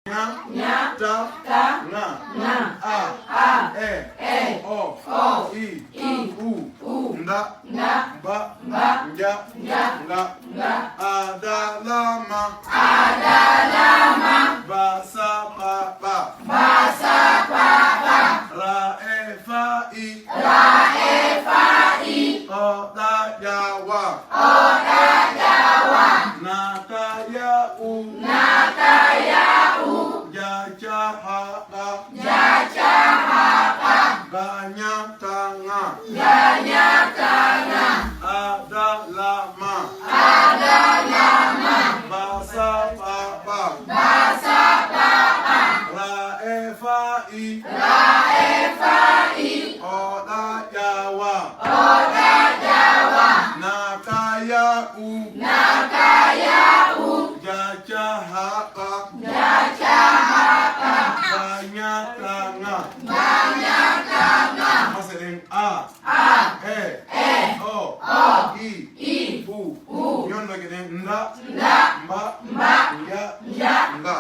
nya, ta, nga, a, e, o, i, u, nda, ba, nja, nga, ada, lama, basa, papa, ra, e, fa, i, oda, jawa, naka, ya, u, jacahaka, banyak tangan, ada lama, basa papa, ra fa i, oda jawa, nakaya u, jacahaka, banyak tangan, masih dengan a, e, o, i, u, nyon lagi dengan nda, mba, nja, nga.